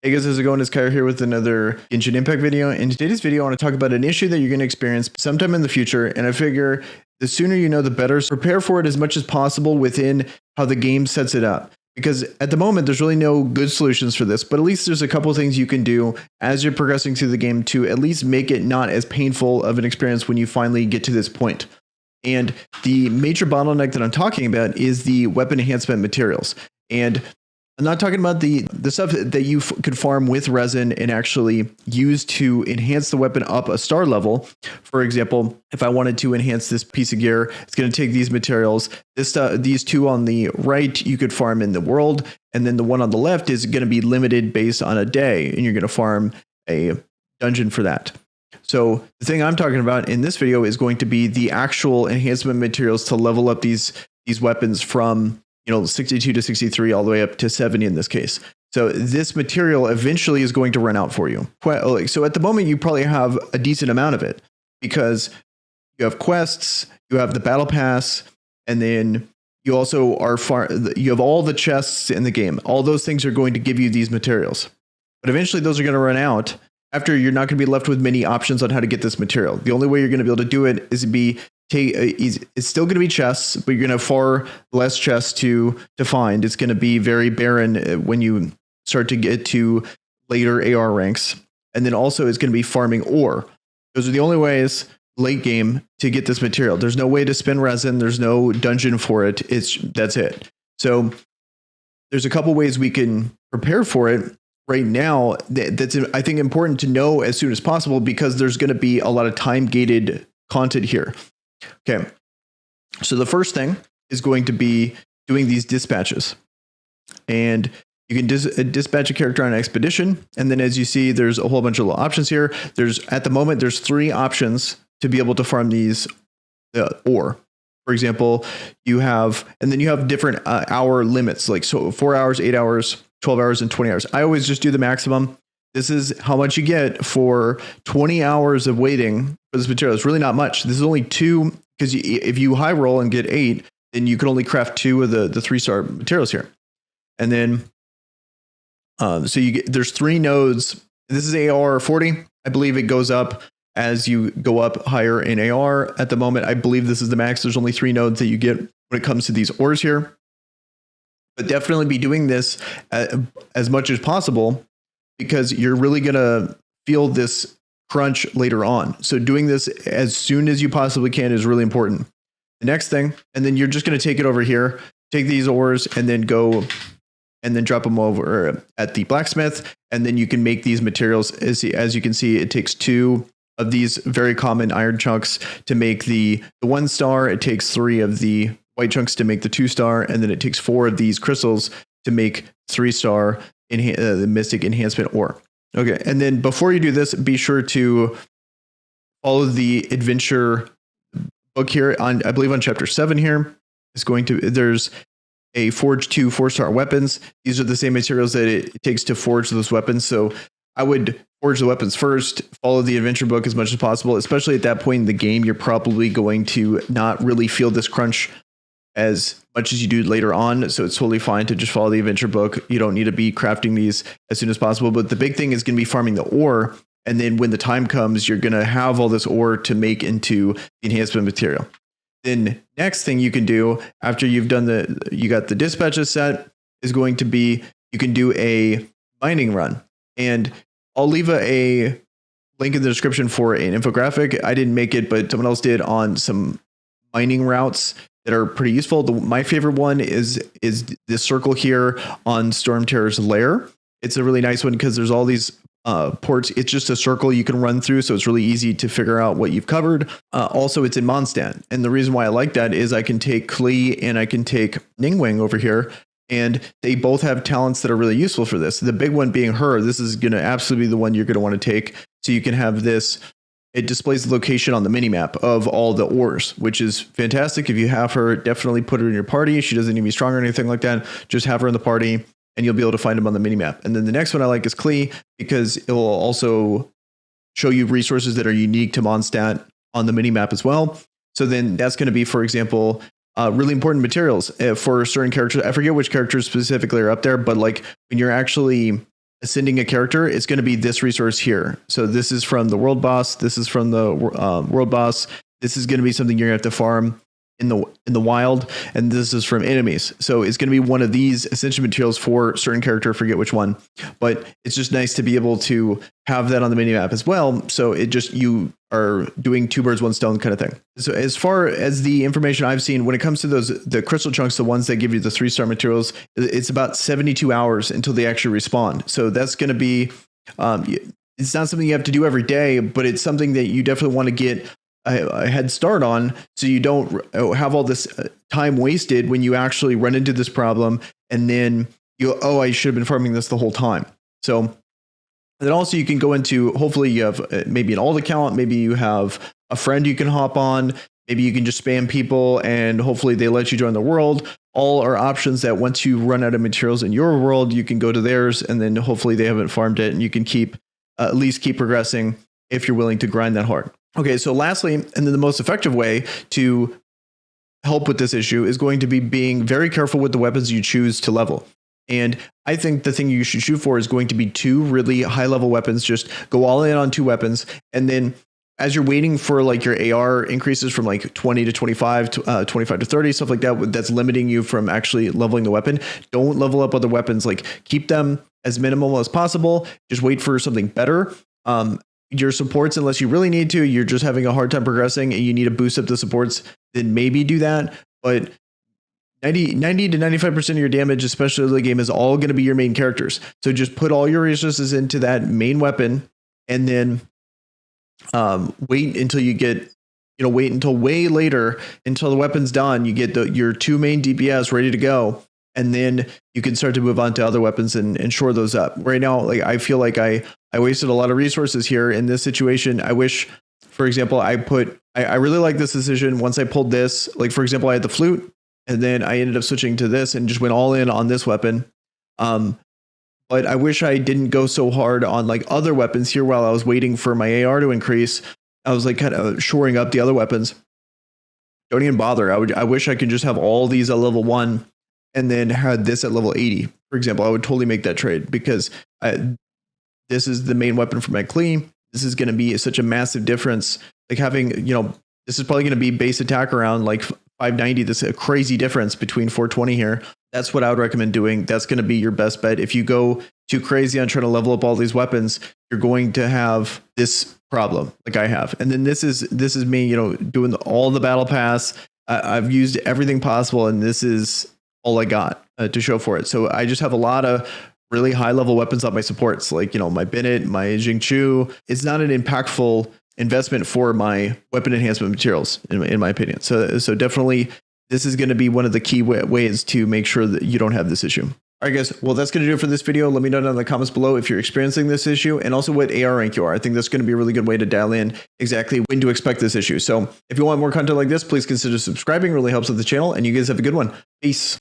Hey guys, how's it going? It's Kyle here with another Genshin Impact video. In today's video, I want to talk about an issue that you're going to experience sometime in the future. And I figure the sooner you know, the better. So prepare for it as much as possible within how the game sets it up. Because at the moment, there's really no good solutions for this, but at least there's a couple of things you can do as you're progressing through the game to at least make it not as painful of an experience when you finally get to this point. And the major bottleneck that I'm talking about is the weapon enhancement materials. And I'm not talking about the stuff that you could farm with resin and actually use to enhance the weapon up a star level. For example, if I wanted to enhance this piece of gear, it's going to take these materials. These two on the right, you could farm in the world. And then the one on the left is going to be limited based on a day. And you're going to farm a dungeon for that. So the thing I'm talking about in this video is going to be the actual enhancement materials to level up these weapons from 62 to 63 all the way up to 70 in this case. So this material eventually is going to run out for you. So at the moment, you probably have a decent amount of it because you have quests, you have the battle pass, and then you also you have all the chests in the game. All those things are going to give you these materials. But eventually those are going to run out. After, you're not going to be left with many options on how to get this material. The only way you're going to be able to do it is it's still going to be chests, but you're going to have far less chests to find. It's going to be very barren when you start to get to later AR ranks. And then also it's going to be farming ore. Those are the only ways late game to get this material. There's no way to spin resin. There's no dungeon for it. That's it. So there's a couple ways we can prepare for it. Right now, that's I think important to know as soon as possible because there's going to be a lot of time-gated content here. Okay, so the first thing is going to be doing these dispatches. And you can dispatch a character on an expedition. And then as you see, there's a whole bunch of options here. At the moment, there's 3 options to be able to farm these ore. For example, you have different hour limits, like 4 hours, 8 hours, 12 hours, and 20 hours. I always just do the maximum. This is how much you get for 20 hours of waiting for this material. It's really not much. This is only 2, because if you high roll and get 8, then you can only craft 2 of the 3-star materials here. And then, there's 3 nodes. This is AR 40. I believe it goes up as you go up higher in AR. At the moment, I believe this is the max. There's only 3 nodes that you get when it comes to these ores here. But definitely be doing this as much as possible because you're really going to feel this crunch later on. So doing this as soon as you possibly can is really important. The next thing, and then you're just going to take it over here, take these ores and then go and then drop them over at the blacksmith. And then you can make these materials. As you can see, it takes 2 of these very common iron chunks to make the 1-star. It takes 3 of the white chunks to make the 2-star, and then it takes 4 of these crystals to make 3-star the mystic enhancement ore. Okay, and then before you do this, be sure to follow the adventure book here. I believe on chapter 7 here is there's a forge 2 4-star weapons. These are the same materials that it takes to forge those weapons. So I would forge the weapons first, follow the adventure book as much as possible, especially at that point in the game. You're probably going to not really feel this crunch as much as you do later on. So it's totally fine to just follow the adventure book. You don't need to be crafting these as soon as possible. But the big thing is going to be farming the ore. And then when the time comes, you're going to have all this ore to make into the enhancement material. Then next thing you can do after you've done you got the dispatches set is going to be, you can do a mining run. And I'll leave a link in the description for an infographic. I didn't make it, but someone else did on some mining routes that are pretty useful. My favorite one is this circle here on Storm Terror's lair. It's a really nice one because there's all these ports. It's just a circle you can run through, so it's really easy to figure out what you've covered. Also, it's in Mondstadt, and the reason why I like that is I can take Klee and I can take Ningguang over here, and they both have talents that are really useful for this. The big one being her. This is going to absolutely be the one you're going to want to take, so you can have this. It displays the location on the minimap of all the ores, which is fantastic. If you have her, definitely put her in your party. She doesn't need to be strong or anything like that. Just have her in the party and you'll be able to find them on the minimap. And then the next one I like is Klee because it will also show you resources that are unique to Mondstadt on the minimap as well. So then that's going to be, for example, really important materials for certain characters. I forget which characters specifically are up there, but like when you're actually ascending a character, it's going to be this resource here. So this is from the world boss. This is from the world boss. This is going to be something you're going to have to farm in the wild, and this is from enemies. So it's going to be one of these ascension materials for certain character, forget which one, but it's just nice to be able to have that on the mini map as well. So it just, you are doing two birds, one stone kind of thing. So as far as the information I've seen, when it comes to the crystal chunks, the ones that give you the 3-star materials, it's about 72 hours until they actually respawn. So that's going to be, it's not something you have to do every day, but it's something that you definitely want to get a head start on, so you don't have all this time wasted when you actually run into this problem and then I should have been farming this the whole time. So then also you can go into, hopefully you have maybe an alt account, maybe you have a friend you can hop on, maybe you can just spam people and hopefully they let you join the world. All are options that once you run out of materials in your world, you can go to theirs, and then hopefully they haven't farmed it and you can at least keep progressing if you're willing to grind that hard. Okay, so lastly, and then the most effective way to help with this issue is going to be being very careful with the weapons you choose to level. And I think the thing you should shoot for is going to be 2 really high level weapons. Just go all in on 2 weapons. And then as you're waiting for like your AR increases from like 20 to 25, 25 to 30, stuff like that, that's limiting you from actually leveling the weapon. Don't level up other weapons. Like, keep them as minimal as possible. Just wait for something better. Your supports, unless you really need to, you're just having a hard time progressing and you need to boost up the supports, then maybe do that. But 90 to 95% of your damage, especially in the game, is all going to be your main characters. So just put all your resources into that main weapon, and then wait until you get, wait until way later, until the weapon's done. You get your 2 main DPS ready to go. And then you can start to move on to other weapons and shore those up. Right now, like, I feel like I wasted a lot of resources here in this situation. I wish, for example, I really like this decision. Once I pulled this, like, for example, I had the flute, and then I ended up switching to this and just went all in on this weapon. But I wish I didn't go so hard on like other weapons here while I was waiting for my AR to increase. I was like kind of shoring up the other weapons. Don't even bother. I wish I could just have all these at level 1. And then had this at level 80, for example. I would totally make that trade, because this is the main weapon for my clean. This is going to be such a massive difference. Like having, this is probably going to be base attack around like 590. This is a crazy difference between 420 here. That's what I would recommend doing. That's going to be your best bet. If you go too crazy on trying to level up all these weapons, you're going to have this problem like I have. And then this is me, doing all the battle pass. I've used everything possible, and this is all I got to show for it. So I just have a lot of really high level weapons on my supports, like, my Bennett, my Jingchu. It's not an impactful investment for my weapon enhancement materials, in my opinion. So definitely this is going to be one of the key ways to make sure that you don't have this issue. All right, guys. Well, that's going to do it for this video. Let me know down in the comments below if you're experiencing this issue, and also what AR rank you are. I think that's going to be a really good way to dial in exactly when to expect this issue. So if you want more content like this, please consider subscribing. It really helps with the channel, and you guys have a good one. Peace.